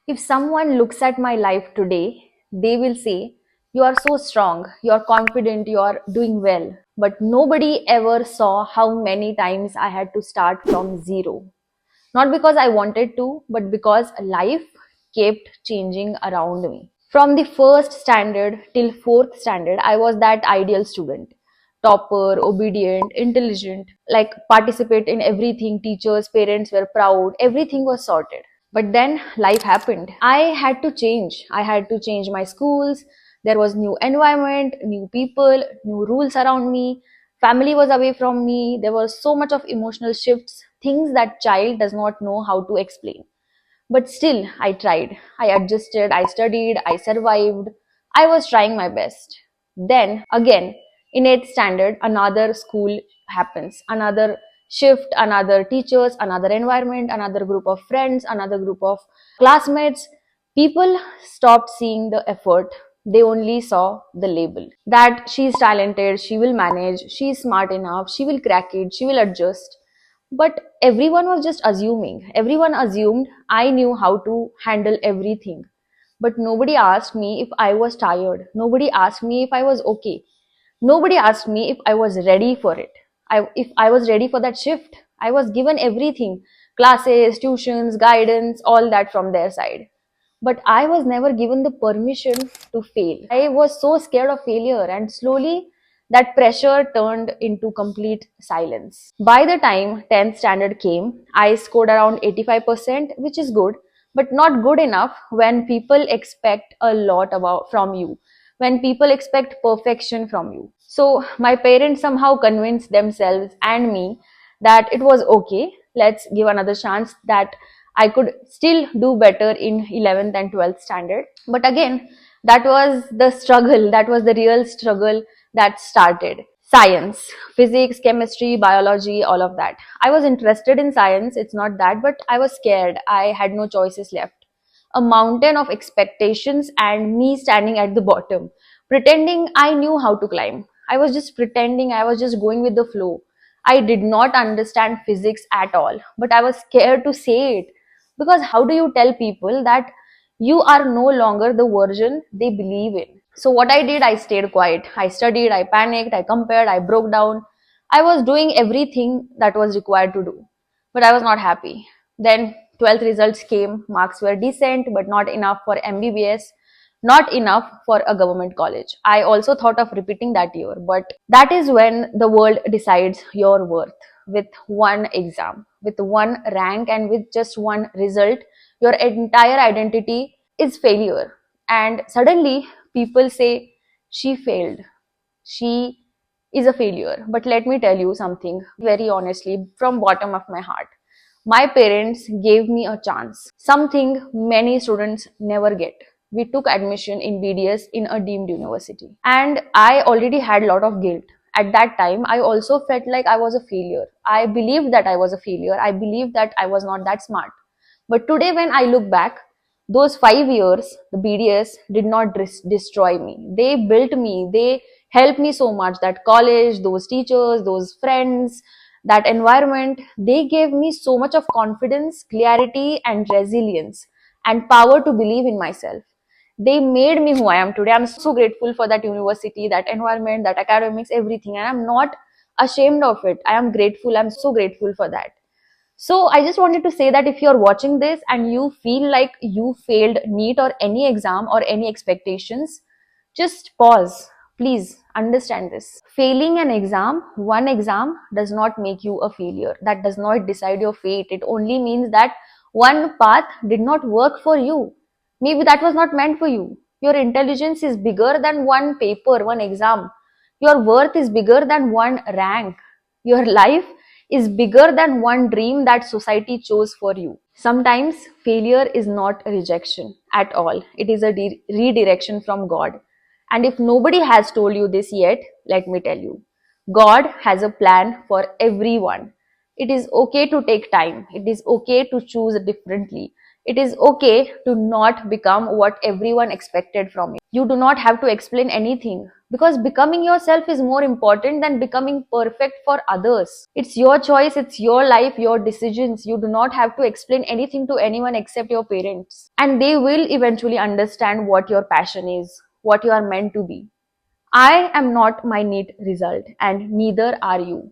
If someone looks at my life today, they will say, "You are so strong, you are confident, you are doing well." But nobody ever saw how many times I had to start from zero. Not because I wanted to, but because life kept changing around me. From the first standard till fourth standard, I was that ideal student. Topper, obedient, intelligent, like participate in everything. Teachers, parents were proud. Everything was sorted. But then life happened. I had to change. I had to change my schools. There was new environment, new people, new rules around me. Family was away from me. There was so much of emotional shifts, things that child does not know how to explain. But still, I tried. I adjusted, I studied, I survived. I was trying my best. Then, again, in 8th standard, another school happens. Another shift, another teachers, another environment, another group of friends, another group of classmates. People stopped seeing the effort. They only saw the label. That she is talented, she will manage, she is smart enough, she will crack it, she will adjust. But everyone was just assuming. Everyone assumed I knew how to handle everything. But nobody asked me if I was tired. Nobody asked me if I was okay. Nobody asked me if I was ready for it. If I was ready for that shift. I was given everything, classes, tuitions, guidance, all that from their side. But I was never given the permission to fail. I was so scared of failure, and slowly that pressure turned into complete silence. By the time 10th standard came, I scored around 85%, which is good, but not good enough when people expect a lot about from you, when people expect perfection from you. So my parents somehow convinced themselves and me that it was okay, let's give another chance, that I could still do better in 11th and 12th standard. But again, that was the struggle, that was the real struggle that started. Science, physics, chemistry, biology, all of that. I was interested in science, it's not that, but I was scared. I had no choices left. A mountain of expectations and me standing at the bottom, pretending I knew how to climb. I was just pretending, I was just going with the flow. I did not understand physics at all, but I was scared to say it, because how do you tell people that you are no longer the version they believe in? So what I did, I stayed quiet. I studied, I panicked, I compared, I broke down. I was doing everything that was required to do, but I was not happy. Then 12th results came, marks were decent, but not enough for MBBS, not enough for a government college. I also thought of repeating that year, but that is when the world decides your worth with one exam, with one rank, and with just one result. Your entire identity is failure. And suddenly people say, she failed. She is a failure. But let me tell you something very honestly from bottom of my heart. My parents gave me a chance, something many students never get. We took admission in BDS in a deemed university. And I already had a lot of guilt. At that time, I also felt like I was a failure. I believed that I was a failure. I believed that I was not that smart. But today, when I look back, those 5 years, the BDS did not destroy me. They built me. They helped me so much. That college, those teachers, those friends, that environment, they gave me so much of confidence, clarity, and resilience, and power to believe in myself. They made me who I am today. I'm so grateful for that university, that environment, that academics, everything. And I'm not ashamed of it. I am grateful. I'm so grateful for that. So I just wanted to say that if you're watching this and you feel like you failed NEET or any exam or any expectations, just pause. Please understand this. Failing an exam, one exam, does not make you a failure. That does not decide your fate. It only means that one path did not work for you. Maybe that was not meant for you. Your intelligence is bigger than one paper, one exam. Your worth is bigger than one rank. Your life is bigger than one dream that society chose for you. Sometimes failure is not a rejection at all. It is a redirection from God. And if nobody has told you this yet, let me tell you. God has a plan for everyone. It is okay to take time. It is okay to choose differently. It is okay to not become what everyone expected from you. You do not have to explain anything because becoming yourself is more important than becoming perfect for others. It's your choice, it's your life, your decisions. You do not have to explain anything to anyone except your parents. And they will eventually understand what your passion is, what you are meant to be. I am not my neat result, and neither are you.